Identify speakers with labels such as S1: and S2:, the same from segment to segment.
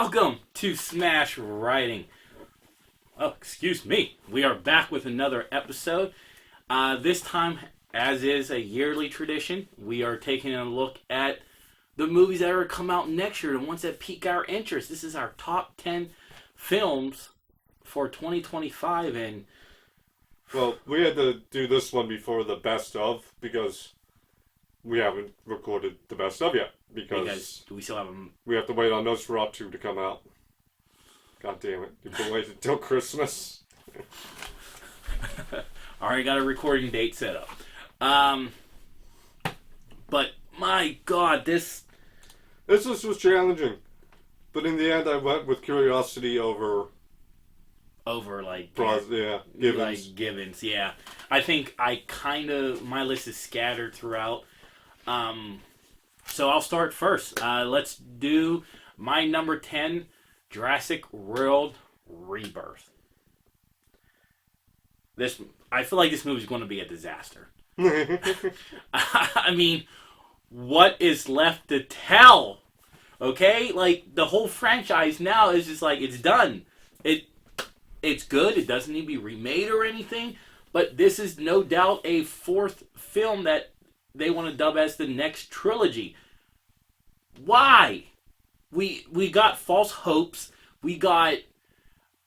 S1: Welcome to Smash Writing. Oh, excuse me. We are back with another episode. This time, as is a yearly tradition, we are taking a look at the movies that are come out next year, the ones that pique our interest. This is our top 10 films for 2025, and
S2: Well, we had to do this one before the best of because we haven't recorded the best of yet
S1: because we still have
S2: we have to wait on Nosferatu to come out. God damn it. You can wait until Christmas.
S1: already got a recording date set up. But my God, this
S2: This was challenging. But in the end, I went with curiosity over Givens.
S1: Givens, yeah. I think my list is scattered throughout. So I'll start first. Let's do my number 10, Jurassic World Rebirth. I feel like this movie is going to be a disaster. I mean, what is left to tell? Okay? Like, the whole franchise now is just like, it's done. It's good. It doesn't need to be remade or anything. But this is no doubt a fourth film that they want to dub as the next trilogy. Why? We got false hopes. We got,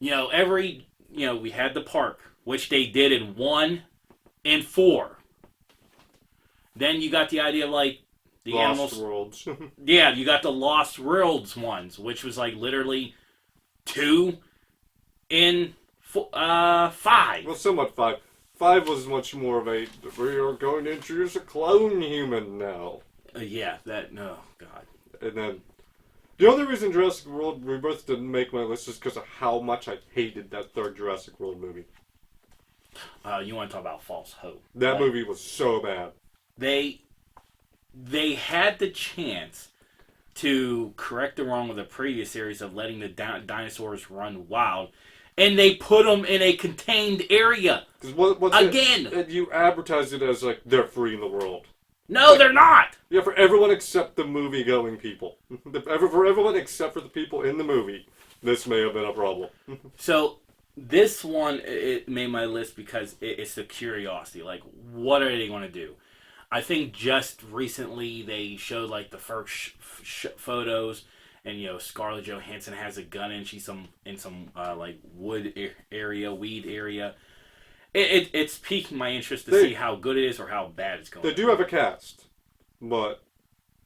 S1: we had the park, which they did in 1 and 4. Then you got the idea of like the
S2: Lost
S1: animals.
S2: Worlds.
S1: Yeah, you got the Lost Worlds ones, which was like literally 2 and 5.
S2: Well, somewhat 5. 5 was much more of a, we are going to introduce a clone human now.
S1: No, God.
S2: And then, the only reason Jurassic World Rebirth didn't make my list is because of how much I hated that third Jurassic World movie.
S1: You want to talk about false hope?
S2: That movie was so bad.
S1: They had the chance to correct the wrong of the previous series of letting the dinosaurs run wild, and they put them in a contained area. Again!
S2: You advertise it as like they're freeing the world.
S1: No, they're not!
S2: Yeah, for everyone except the movie-going people. For everyone except for the people in the movie, this may have been a problem.
S1: So, this one, it made my list because it's the curiosity. Like, what are they going to do? I think just recently they showed like the first photos, and Scarlett Johansson has a gun and she's in some like weed area. It's piquing my interest to see how good it is or how bad it's going.
S2: They do have a cast, but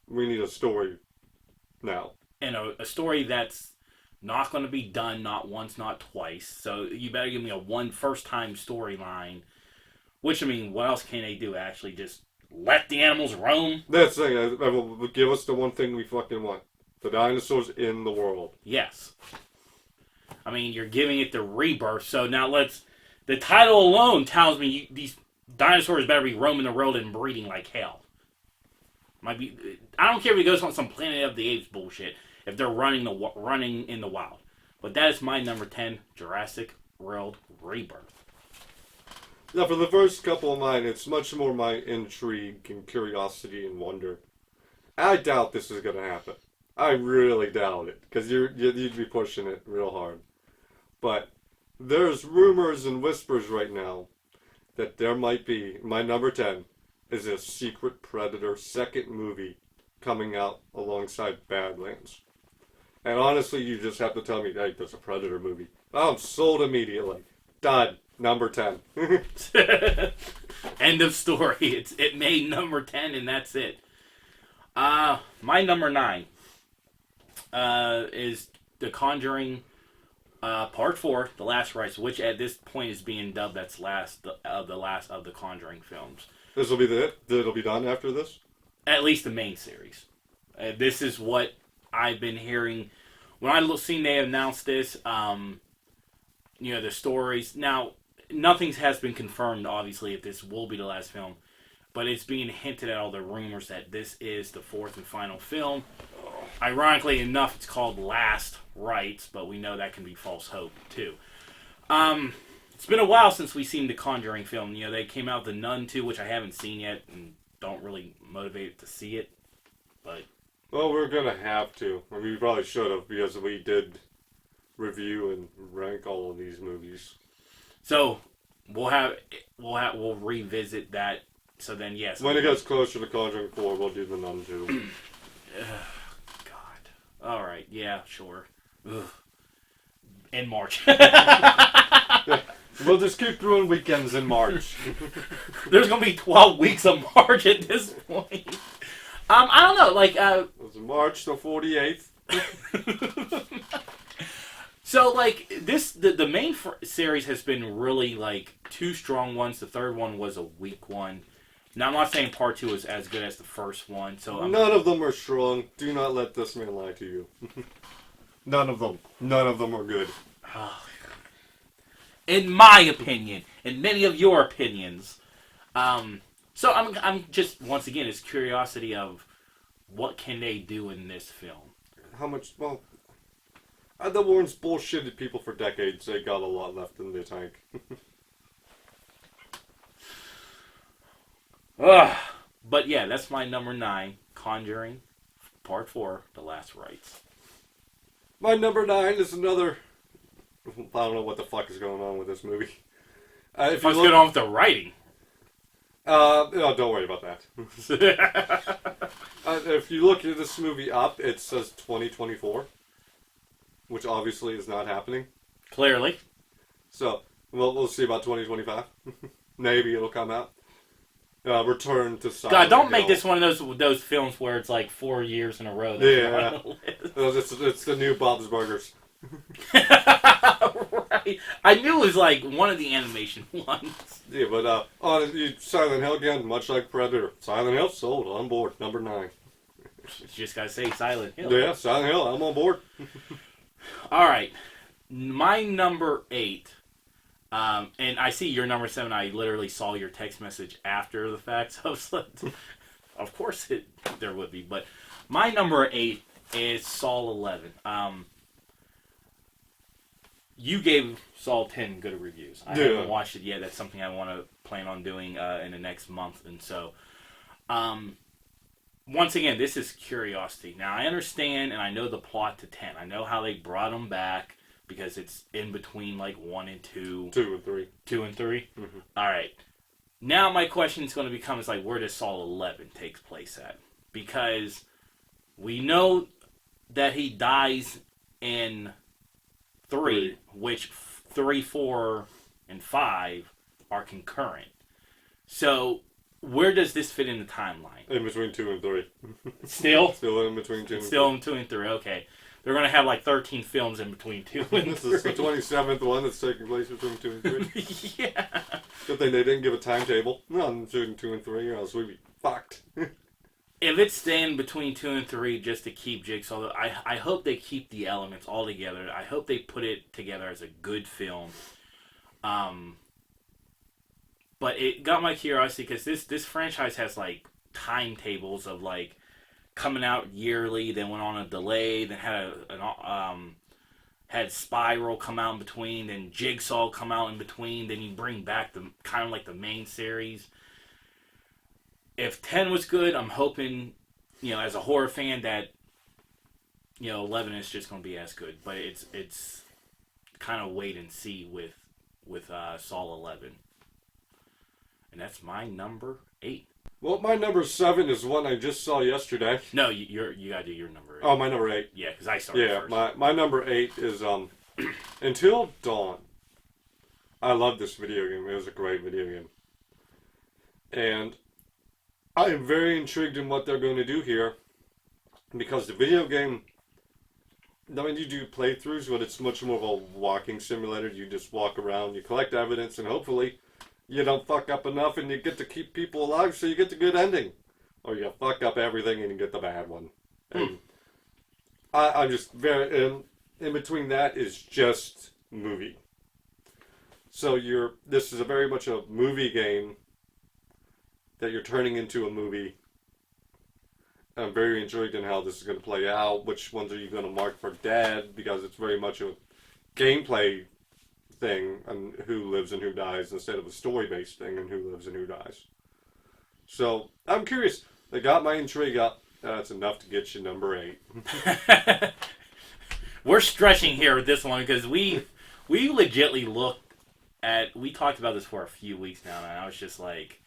S2: we need a story now,
S1: and a story that's not going to be done not once, not twice. So you better give me a first time storyline. Which, I mean, what else can they do? Actually, just let the animals roam?
S2: That's the thing. I will give us the one thing we fucking want. The dinosaurs in the world.
S1: Yes. I mean, you're giving it the rebirth, so now the title alone tells me these dinosaurs better be roaming the world and breeding like hell. I don't care if it goes on some Planet of the Apes bullshit, if they're running in the wild. But that is my number 10, Jurassic World Rebirth.
S2: Now, for the first couple of mine, it's much more my intrigue and curiosity and wonder. I doubt this is going to happen. I really doubt it, because you'd be pushing it real hard. But there's rumors and whispers right now that there might be, my number 10 is a Secret Predator second movie coming out alongside Badlands. And honestly, you just have to tell me, hey, there's a Predator movie. I'm sold immediately. Done. Number 10.
S1: End of story. It made number 10 and that's it. My number 9 is The Conjuring Part 4, The Last Rites, which at this point is being dubbed that's the last of the Conjuring films.
S2: This will be it? It'll be done after this?
S1: At least the main series. This is what I've been hearing. When I seen they announced this, the stories. Now, nothing has been confirmed, obviously, if this will be the last film. But it's being hinted at all the rumors that this is the fourth and final film. Ironically enough, it's called Last Rites, but we know that can be false hope, too. It's been a while since we've seen the Conjuring film. They came out with The Nun 2, which I haven't seen yet, and don't really motivate to see it. But
S2: Well, we're gonna have to. I mean, we probably should have because we did review and rank all of these movies.
S1: So we'll revisit that. So then, yes.
S2: When it gets closer to Conjuring 4, we'll do the Nun 2.
S1: God. All right. Yeah. Sure. Ugh. In March.
S2: We'll just keep throwing weekends in March.
S1: There's gonna be 12 weeks of March at this point. I don't know. Like.
S2: It's March the 48th.
S1: So, like, the main series has been really, like, two strong ones. The third one was a weak one. Now, I'm not saying part two is as good as the first one. So
S2: None of them are strong. Do not let this man lie to you. None of them. None of them are good.
S1: In my opinion, and many of your opinions. So, I'm just, once again, it's curiosity of what can they do in this film.
S2: How much, well... The Warrens bullshitted people for decades. They got a lot left in the tank.
S1: Ugh. But yeah, that's my number 9, Conjuring, Part 4, The Last Rites.
S2: My number 9 is another... I don't know what the fuck is going on with this movie.
S1: What's going on with the writing?
S2: No, don't worry about that. If you look at this movie up, it says 2024. Which obviously is not happening.
S1: Clearly.
S2: So, we'll see about 2025. Maybe it'll come out. Return to Silent
S1: God, don't
S2: Hill.
S1: make this one of those films where it's like 4 years in a row.
S2: Yeah. It's the new Bob's Burgers.
S1: Right. I knew it was like one of the animation ones.
S2: Yeah, but Silent Hill again, much like Predator. Silent Hill sold, on board, number 9.
S1: You just gotta say Silent Hill.
S2: Yeah, Silent Hill, I'm on board.
S1: All right, my number 8, and I see your number 7. I literally saw your text message after the fact, so I was like, of course there would be. But my number 8 is Saw 11. You gave Saw 10 good reviews. I haven't watched it yet. That's something I want to plan on doing in the next month, and so. Once again, this is curiosity. Now, I understand and I know the plot to 10. I know how they brought them back because it's in between like 1 and 2.
S2: 2 and 3.
S1: 2 and 3?
S2: Mm-hmm.
S1: All right. Now my question is going to become is like, where does Saw 11 take place at? Because we know that he dies in 3, which 3, 4, and 5 are concurrent. So... where does this fit in the timeline?
S2: In between 2 and 3.
S1: Still?
S2: Still in between 2 and 3.
S1: Still in 2 and 3, okay. They're going to have like 13 films in between 2 and 3.
S2: This is the 27th one that's taking place between 2 and 3.
S1: Yeah.
S2: Good thing they didn't give a timetable. No, between 2 and 3, or else we'd be fucked.
S1: If it's staying between 2 and 3 just to keep Jigsaw, I hope they keep the elements all together. I hope they put it together as a good film. But it got my curiosity because this franchise has like timetables of like coming out yearly, then went on a delay, then had Spiral come out in between, then Jigsaw come out in between, then you bring back the kind of like the main series. If 10 was good, I'm hoping, as a horror fan that 11 is just going to be as good. But it's kind of wait and see with Saw 11. And that's my number 8.
S2: Well, my number 7 is one I just saw yesterday.
S1: No, you gotta do your number 8.
S2: Oh, my number 8.
S1: Yeah, because I started first.
S2: Yeah, my number 8 is Until Dawn. I love this video game. It was a great video game. And I am very intrigued in what they're going to do here. Because the video game, I mean, you do playthroughs, but it's much more of a walking simulator. You just walk around, you collect evidence, and hopefully you don't fuck up enough and you get to keep people alive so you get the good ending. Or you fuck up everything and you get the bad one. And I'm just very... in between that is just movie. So this is a very much a movie game that you're turning into a movie. I'm very intrigued in how this is going to play out. Which ones are you going to mark for dead? Because it's very much a gameplay thing and who lives and who dies instead of a story-based thing and who lives and who dies. So I'm curious. They got my intrigue up. That's enough to get you number 8.
S1: We're stretching here with this one because we legitly looked at. We talked about this for a few weeks now, and I was just like,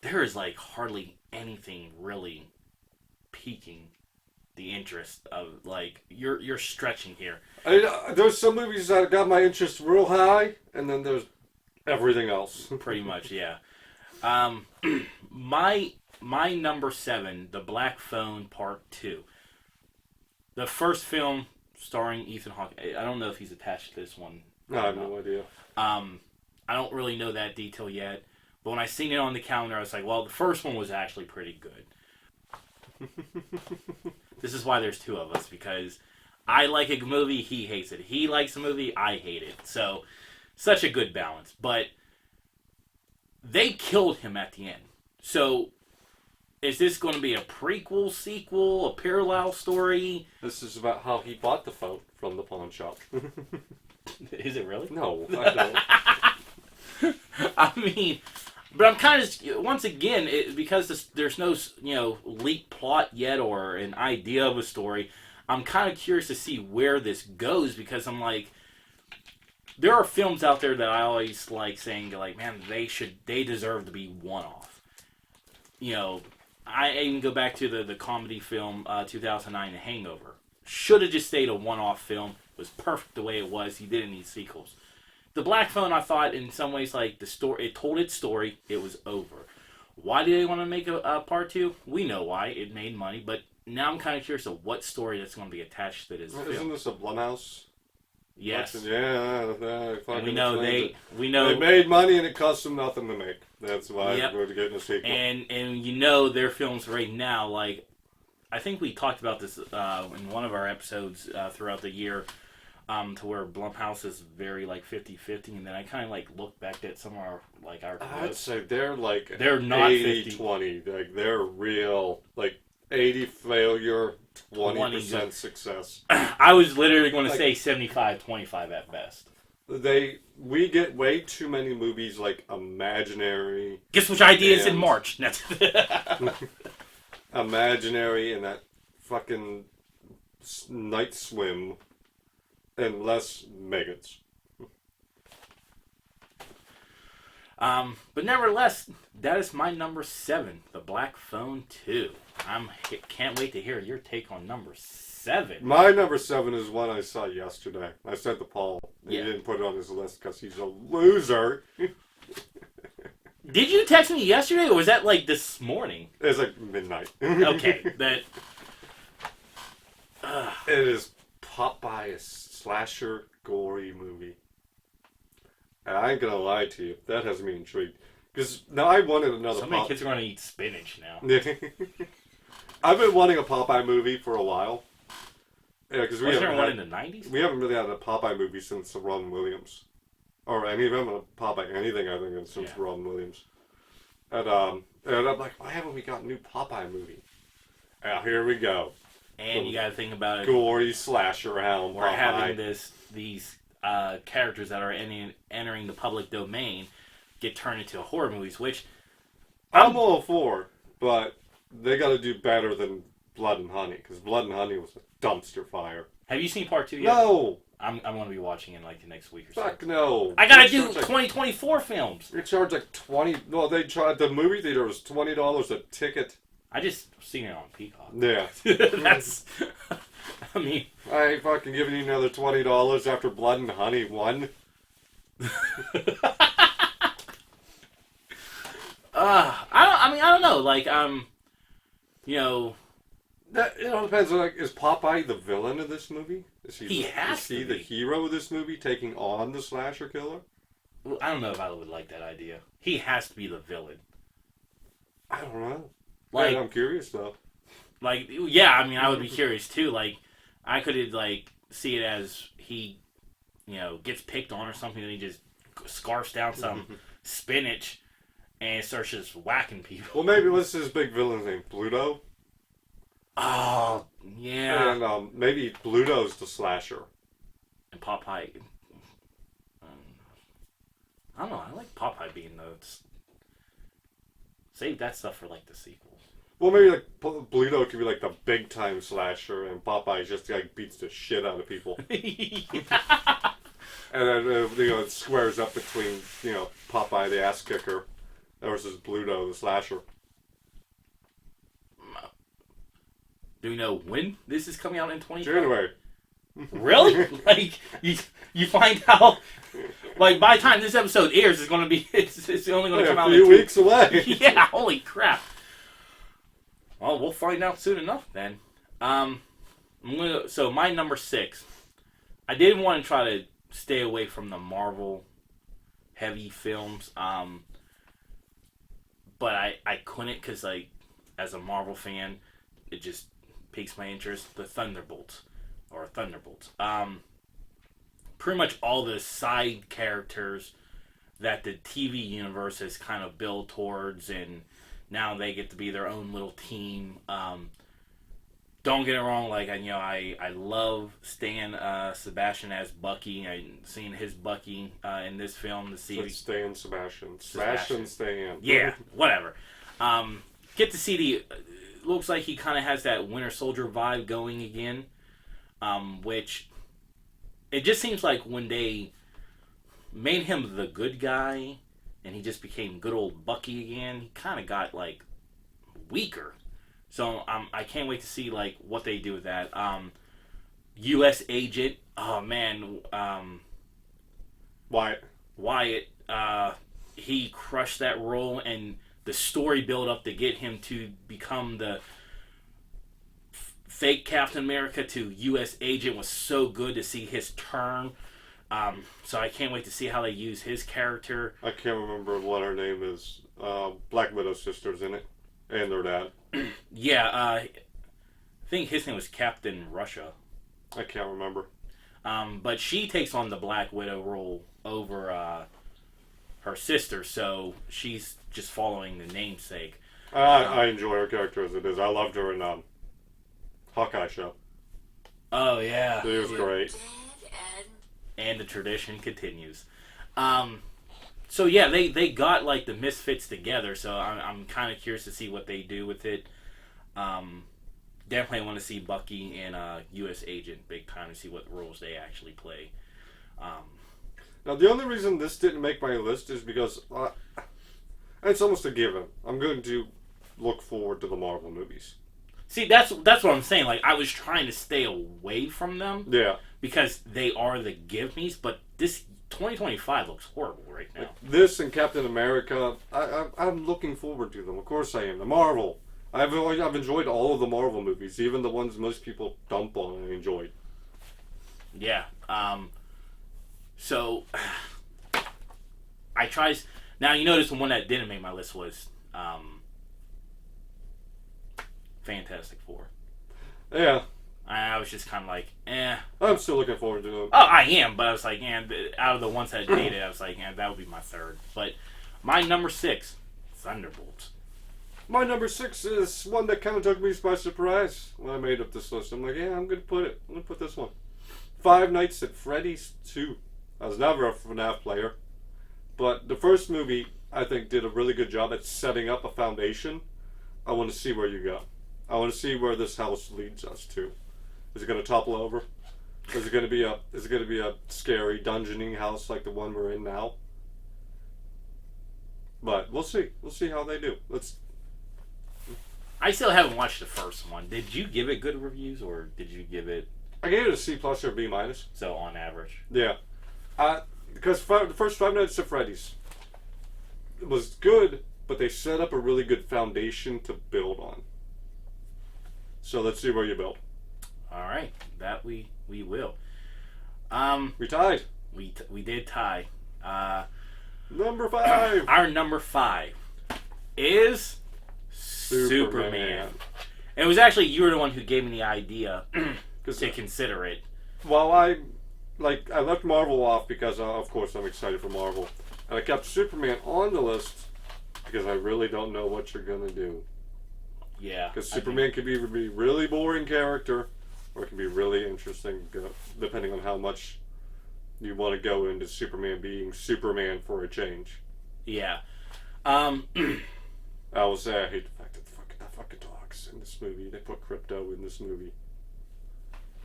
S1: there is like hardly anything really piquing the interest of like you're stretching here.
S2: There's some movies that got my interest real high, and then there's everything else.
S1: Pretty much, yeah. My number 7, The Black Phone Part 2. The first film starring Ethan Hawke. I don't know if he's attached to this one.
S2: I have no idea.
S1: I don't really know that detail yet, but when I seen it on the calendar, I was like, well, the first one was actually pretty good. This is why there's two of us, because I like a movie, he hates it. He likes a movie, I hate it. So, such a good balance. But they killed him at the end. So, is this going to be a prequel, sequel, a parallel story?
S2: This is about how he bought the phone from the pawn shop.
S1: Is it really?
S2: No, I don't.
S1: I mean, but I'm kind of, once again, because there's no, leaked plot yet or an idea of a story, I'm kind of curious to see where this goes, because I'm like, there are films out there that I always like saying, like, man, they deserve to be one-off. I even go back to the comedy film 2009, The Hangover. Should have just stayed a one-off film. It was perfect the way it was. He didn't need sequels. The Black Phone, I thought, in some ways, like, the story, it told its story. It was over. Why did they want to make a part 2? We know why. It made money. But now I'm kind of curious of what story that's going to be attached to this film.
S2: Isn't this a Blumhouse?
S1: Yes.
S2: Yeah,
S1: and we know they
S2: made money and it cost them nothing to make. That's why we're getting a sequel.
S1: And their films right now, like, I think we talked about this in one of our episodes throughout the year, to where Blumhouse is very like 50-50, and then I kind of like look back at some of our
S2: I'd say they're like
S1: they're not
S2: 80-20. Like they're real, like 80 failure, 20% success.
S1: I was literally going to say 75-25 at best.
S2: We get way too many movies like Imaginary.
S1: Guess which idea is in March?
S2: Imaginary and that fucking Night Swim, and less Megans.
S1: But nevertheless, that is my number 7, The Black Phone 2. Can't wait to hear your take on number 7.
S2: My number 7 is one I saw yesterday. I sent to Paul. He didn't put it on his list because he's a loser.
S1: Did you text me yesterday, or was that like this morning?
S2: It was like midnight.
S1: Okay,
S2: It is Popeye, a slasher, gory movie. And I ain't gonna lie to you, that has me intrigued. Because now I wanted another.
S1: So many kids are gonna eat spinach now.
S2: I've been wanting a Popeye movie for a while. Yeah, because
S1: Wasn't there one in the 90s?
S2: We haven't really had a Popeye movie since Robin Williams, or any of them. Popeye, anything I think since Robin Williams. And I'm like, why haven't we got a new Popeye movie? Here we go.
S1: And you gotta think about it.
S2: Gory slasher hound.
S1: We're having these characters that are entering the public domain get turned into horror movies, which
S2: I'm all for, but they got to do better than Blood and Honey, because Blood and Honey was a dumpster fire.
S1: Have you seen part 2 yet?
S2: No.
S1: I'm going to be watching it like the next week or so.
S2: Fuck no.
S1: I gotta do 2024 films.
S2: You charge like 20. No, they tried. The movie theater was $20 a ticket.
S1: I just seen it on Peacock.
S2: Yeah.
S1: That's. I mean.
S2: I ain't fucking giving you another $20 after Blood and Honey 1.
S1: I don't know. Like,
S2: That, it all depends. Like, is Popeye the villain of this movie? Is he the hero of this movie, taking on the slasher killer?
S1: Well, I don't know if I would like that idea. He has to be the villain.
S2: I don't know.
S1: Like,
S2: I'm curious though.
S1: Like, yeah, I mean, I would be curious too. Like, I could see it as he, gets picked on or something, and he just scarfs down some spinach and starts just whacking people.
S2: Well, maybe what's his big villain's name? Bluto?
S1: Oh, yeah.
S2: And maybe Bluto's the slasher.
S1: And Popeye. I don't know. I like Popeye being the. Save that stuff for like the sequels.
S2: Well, maybe like Bluto could be like the big time slasher, and Popeye just like beats the shit out of people. And then it squares up between Popeye the ass kicker versus Bluto the slasher.
S1: Do we know when this is coming out in 2020?
S2: January.
S1: Really? Like you find out like by the time this episode airs, it's gonna be it's only gonna come out
S2: a few weeks away.
S1: Yeah, holy crap. Well, we'll find out soon enough then. So my number 6. I didn't want to try to stay away from the Marvel heavy films, but I couldn't because like as a Marvel fan, it just piques my interest. The Thunderbolts. Pretty much all the side characters that the TV universe has kind of built towards, and now they get to be their own little team. Don't get it wrong, like I love Stan Sebastian as Bucky. And seeing his Bucky in this film to see
S2: Stan Sebastian Stan.
S1: Yeah, whatever. Get to see the. Looks like he kind of has that Winter Soldier vibe going again, which it just seems like when they made him the good guy and he just became good old Bucky again, he kind of got like weaker. So I can't wait to see like what they do with that. U.S. Agent, oh man, Wyatt, he crushed that role, and the story build up to get him to become the fake Captain America to U.S. Agent was so good to see his turn. So I can't wait to see how they use his character.
S2: I can't remember what her name is. Black Widow's sister's in it, and their dad.
S1: Yeah, I think his name was Captain Russia.
S2: I can't remember.
S1: But she takes on the Black Widow role over her sister, so she's just following the namesake.
S2: I enjoy her character as it is. I loved her in Hawkeye show.
S1: Oh yeah,
S2: it was great.
S1: And the tradition continues. So yeah, they got like the Misfits together. So I'm kind of curious to see what they do with it. Definitely want to see Bucky and U.S. Agent big time to see what roles they actually play.
S2: Now the only reason this didn't make my list is because it's almost a given. I'm going to look forward to the Marvel movies.
S1: See, that's what I'm saying. Like I was trying to stay away from them.
S2: Yeah.
S1: Because they are the give-me's, but this 2025 looks horrible right now.
S2: Like this and Captain America, I'm looking forward to them. Of course I am. The Marvel. I've enjoyed all of the Marvel movies, even the ones most people dump on. I enjoyed.
S1: Yeah. So I tried. Now you notice the one that didn't make my list was Fantastic Four.
S2: Yeah.
S1: I was just kind of like, eh.
S2: I'm still looking forward to it.
S1: Oh, I am, but I was like, out of the ones that made it, I was like, that would be my third. But my number 6, Thunderbolts.
S2: My number 6 is one that kind of took me by surprise when I made up this list. I'm like, yeah, I'm going to put this one. Five Nights at Freddy's 2. I was never a FNAF player, but the first movie, I think, did a really good job at setting up a foundation. I want to see where you go. I want to see where this house leads us to. Is it going to topple over? Is it going to be a scary dungeoning house like the one we're in now? But we'll see. We'll see how they do.
S1: I still haven't watched the first one. Did you give it good reviews, or did you give it?
S2: I gave it a C+ or a B-.
S1: So on average.
S2: Yeah, because the first Five Nights at Freddy's was good, but they set up a really good foundation to build on. So let's see where you build.
S1: All right, that we will.
S2: We tied.
S1: We did tie.
S2: Number 5.
S1: Our number 5 is Superman. And it was actually you were the one who gave me the idea to consider it.
S2: Well, I left Marvel off because of course I'm excited for Marvel, and I kept Superman on the list because I really don't know what you're gonna do.
S1: Yeah.
S2: Because Superman can be a really boring character, or it can be really interesting, depending on how much you want to go into Superman being Superman for a change.
S1: Yeah.
S2: I will say I hate the fact that that fucking dog. in this movie. They put Crypto in this movie.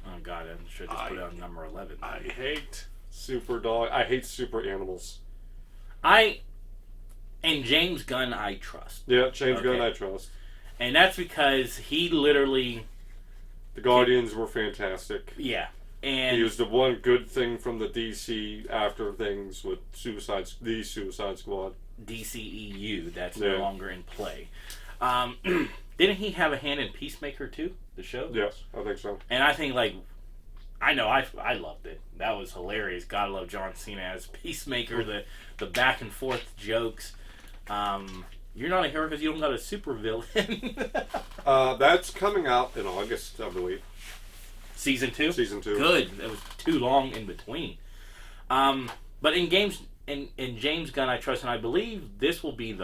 S1: Oh God, I should just put it on number 11.
S2: I hate super dog. I hate super animals.
S1: And James Gunn, I trust.
S2: Yeah, James Gunn,
S1: Okay.
S2: I trust.
S1: And that's because he literally,
S2: The Guardians were fantastic.
S1: yeah. And
S2: He was the one good thing from the DC after things with the Suicide Squad.
S1: DCEU, that's
S2: Yeah.
S1: no longer in play. Didn't he have a hand in Peacemaker too, the show?
S2: Yes, I think so.
S1: And I think, like, I know I loved it. That was hilarious. Gotta love John Cena as Peacemaker, the back and forth jokes. You're not a hero because you don't got a super villain.
S2: That's coming out in August, I believe.
S1: Season 2?
S2: Season 2.
S1: Good. It was too long in between. But in James Gunn, I trust, and I believe this will be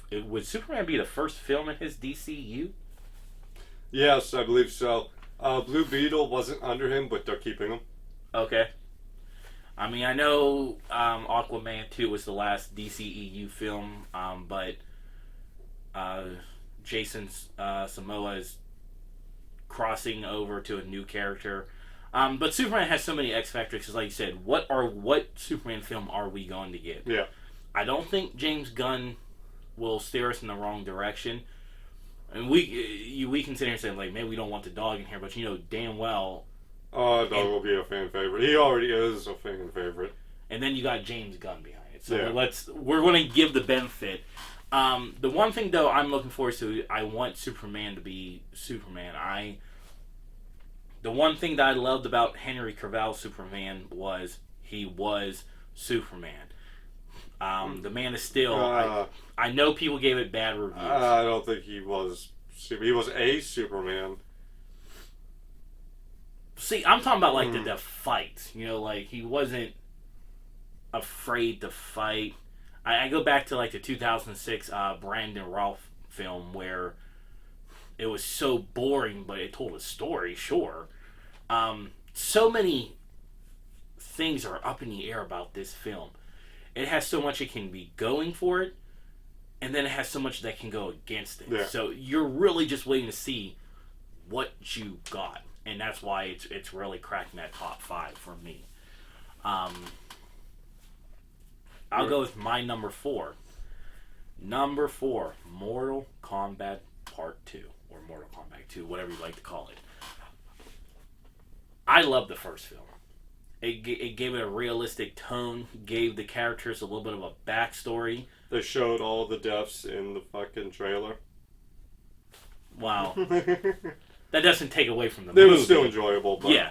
S1: would Superman be the first film in his DCU?
S2: Yes, I believe so. Blue Beetle wasn't under him, but they're keeping him.
S1: Okay. I mean, I know Aquaman 2 was the last DCEU film, but Jason Momoa is crossing over to a new character. But Superman has so many X factors, because like you said, what Superman film are we going to get?
S2: Yeah.
S1: I don't think James Gunn will steer us in the wrong direction. And we can sit here and say, like, maybe we don't want the dog in here, but you know damn well.
S2: Dog will be a fan favorite. He already is a fan favorite.
S1: And then you got James Gunn behind it. So
S2: Yeah.
S1: we're going to give the benefit. The one thing, though, I'm looking forward to, I want Superman to be Superman. The one thing that I loved about Henry Cavill's Superman was he was Superman. The Man of Steel, I know people gave it bad reviews.
S2: I don't think he was. He was a Superman.
S1: See, I'm talking about like the fights. You know, like he wasn't afraid to fight. I go back to like the 2006 Brandon Routh film where it was so boring, but it told a story. Sure, so many things are up in the air about this film. It has so much it can be going for it, and then it has so much that can go against it.
S2: Yeah.
S1: So you're really just waiting to see what you got, and that's why it's really cracking that top 5 for me. I'll go with my number 4. Number 4, Mortal Kombat Part 2, or Mortal Kombat 2, whatever you like to call it. I love the first film. It gave it a realistic tone, gave the characters a little bit of a backstory.
S2: They showed all the deaths in the fucking trailer.
S1: Wow. That doesn't take away from the
S2: It
S1: movie.
S2: was still enjoyable, but
S1: Yeah.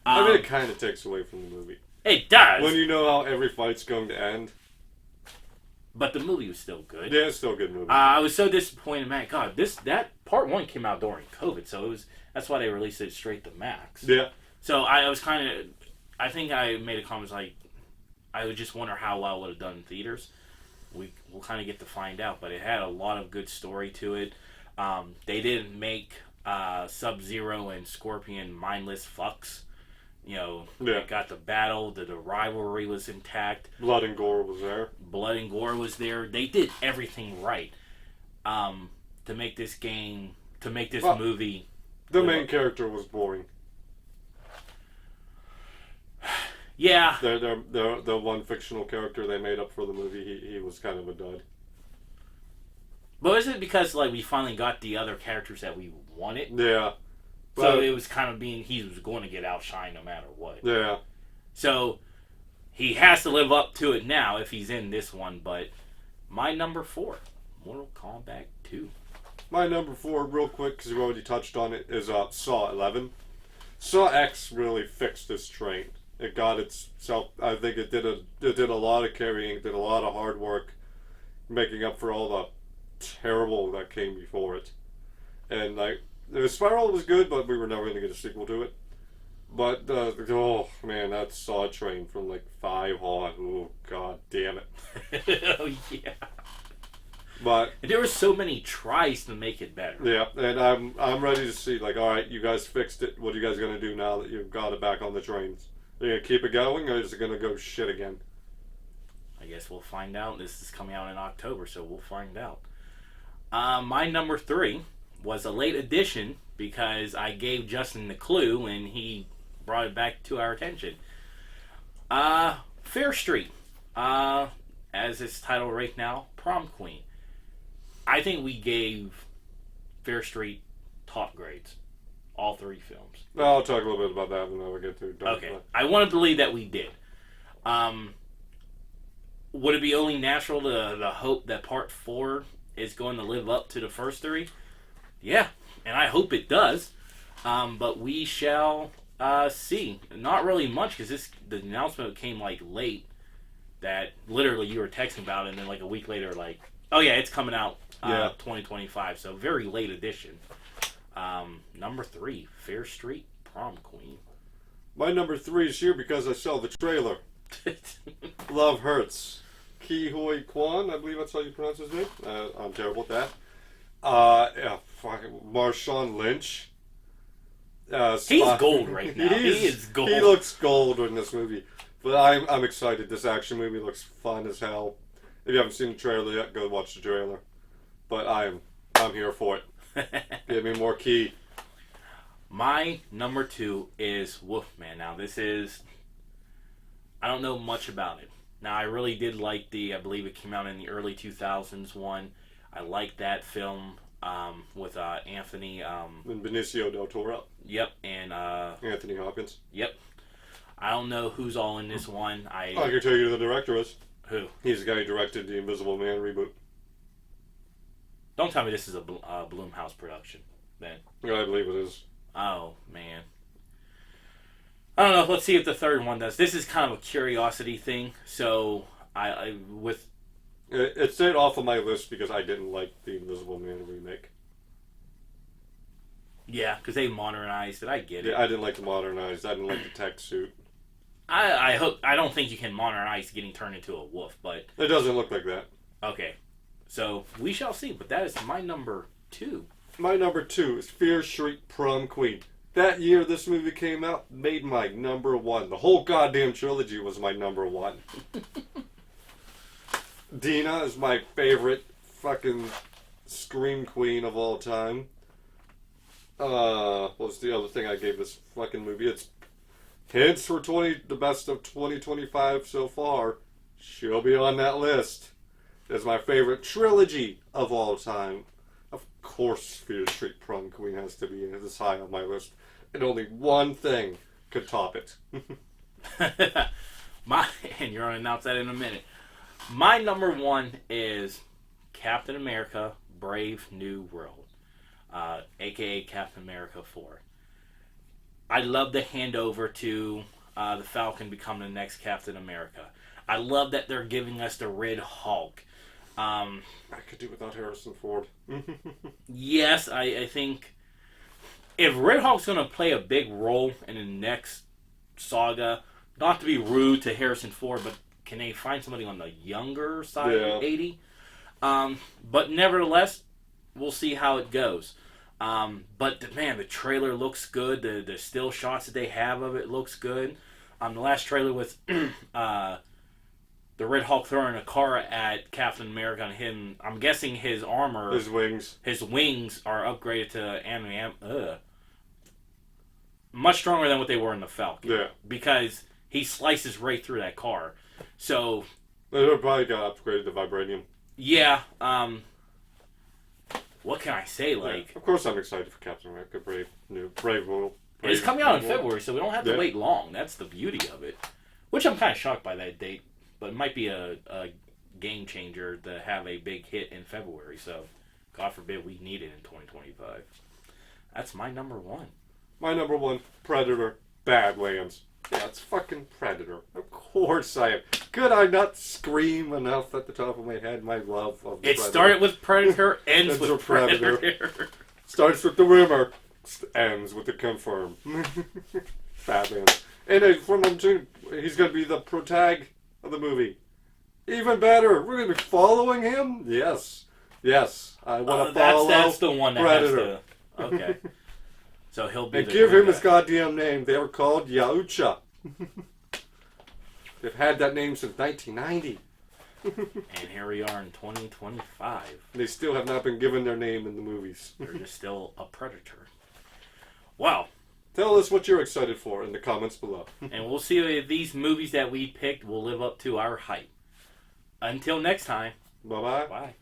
S2: I mean, it kind of takes away from the movie.
S1: It does.
S2: When you know how every fight's going to end.
S1: But the movie was still good.
S2: Yeah, it's still a good movie.
S1: I was so disappointed, man. God, that part 1 came out during COVID, so that's why they released it straight to Max.
S2: Yeah.
S1: So I was kind of, I think I made a comment like, I would just wonder how well it would have done in theaters. We'll kind of get to find out, but it had a lot of good story to it. They didn't make Sub-Zero and Scorpion mindless fucks. You know,
S2: Yeah.
S1: they got the battle, the rivalry was intact.
S2: Blood and gore was there.
S1: Blood and gore was there. They did everything right to make this game, to make this movie.
S2: The main character was boring.
S1: Yeah.
S2: The one fictional character they made up for the movie, he was kind of a dud.
S1: But is it because like we finally got the other characters that we wanted?
S2: Yeah.
S1: So it was kind of he was going to get outshined no matter what.
S2: Yeah.
S1: So he has to live up to it now if he's in this one. But my number 4, Mortal Kombat 2.
S2: My number 4, real quick, because we already touched on it, is Saw 11. Saw X really fixed this train. It got itself. I think it did a lot of carrying, did a lot of hard work, making up for all the terrible that came before it. And like the Spiral was good, but we were never going to get a sequel to it. But oh man, that Saw train from like 5 on. Oh god damn it.
S1: Oh yeah.
S2: But
S1: There were so many tries to make it better.
S2: yeah, and I'm ready to see, like, all right, you guys fixed it. What are you guys gonna do now that you've got it back on the trains? Are you gonna keep it going, or is it gonna go shit again?
S1: I guess we'll find out. This is coming out in October, so we'll find out. My number 3, was a late addition because I gave Justin the clue and he brought it back to our attention. Fair Street, as it's titled right now, Prom Queen. I think we gave Fair Street top grades, all three films.
S2: I'll talk a little bit about that when we get to Dark
S1: Okay,
S2: Knight.
S1: I want to believe that we did. Would it be only natural to hope that Part 4 is going to live up to the first three? Yeah, and I hope it does. But we shall see. Not really much because the announcement came like late. That literally you were texting about it, and then like a week later, like, oh yeah, it's coming out 2025. So very late edition. Number 3, Fair Street, Prom Queen.
S2: My number 3 is here because I saw the trailer. Love Hurts. Ki Hoi Kwan, I believe that's how you pronounce his name. I'm terrible at that. Marshawn Lynch.
S1: He's gold right now. He is gold.
S2: He looks gold in this movie. But I'm excited. This action movie looks fun as hell. If you haven't seen the trailer yet, go watch the trailer. But I'm here for it. Give me more Ki.
S1: My number 2 is Wolfman. Now this is, I don't know much about it. Now I really did like I believe it came out in the early 2000s one. I liked that film with Anthony.
S2: And Benicio del Toro.
S1: Yep, and
S2: Anthony Hopkins.
S1: Yep. I don't know who's all in this one. I
S2: can tell you who the director is.
S1: Who?
S2: He's the guy who directed the Invisible Man reboot.
S1: Don't tell me this is a Blumhouse production, then.
S2: Yeah, I believe it is.
S1: Oh, man. I don't know. Let's see if the third one does. This is kind of a curiosity thing. So,
S2: It stayed off of my list because I didn't like the Invisible Man remake.
S1: Yeah, because they modernized it. I get it.
S2: Yeah, I didn't like the modernized. I didn't like the tech suit.
S1: I don't think you can modernize getting turned into a wolf, but...
S2: It doesn't look like that.
S1: Okay. So, we shall see. But that is my number 2.
S2: My number 2 is Fear Street Prom Queen. That year this movie came out, made my number 1. The whole goddamn trilogy was my number 1. Dina is my favorite fucking scream queen of all time. What's the other thing I gave this fucking movie? It's hints for the best of 2025 so far. She'll be on that list. It's my favorite trilogy of all time. Of course, Fear Street Prom Queen has to be this high on my list. And only one thing could top it.
S1: And you're going to announce that in a minute. My number 1 is Captain America Brave New World, a.k.a. Captain America 4. I love the handover to the Falcon become the next Captain America. I love that they're giving us the Red Hulk.
S2: I could do without Harrison Ford.
S1: Yes, I think if Red Hulk's going to play a big role in the next saga, not to be rude to Harrison Ford, but can they find somebody on the younger side of 80? But nevertheless, we'll see how it goes. But man, the trailer looks good. The still shots that they have of it looks good. The last trailer with the Red Hulk throwing a car at Captain America and him. I'm guessing his armor, his wings are upgraded to much stronger than what they were in the Falcon.
S2: Yeah,
S1: because he slices right through that car. So
S2: they probably got upgraded to vibranium.
S1: Yeah. What can I say? Like,
S2: of course, I'm excited for Captain America: Brave World.
S1: It's coming out in February, so we don't have to wait long. That's the beauty of it. Which I'm kind of shocked by that date, but it might be a game changer to have a big hit in February. So, God forbid we need it in 2025. That's my number 1.
S2: My number 1, Predator, Badlands. Yeah, it's fucking Predator. Of course I am. Could I not scream enough at the top of my head my love of the
S1: Predator? It started with Predator, ends with Predator.
S2: Starts with the rumor, ends with the confirm. Badlands. And from him too, he's going to be the protag of the movie. Even better, we're going to be following him? Yes. I want to follow
S1: that's the one that
S2: Predator.
S1: Has to... Okay. So he'll be
S2: and give him his goddamn name. They were called Yautja. They've had that name since 1990.
S1: And here we are in 2025.
S2: They still have not been given their name in the movies.
S1: They're just still a predator. Wow.
S2: Tell us what you're excited for in the comments below.
S1: And we'll see if these movies that we picked will live up to our hype. Until next time.
S2: Bye-bye.
S1: Bye.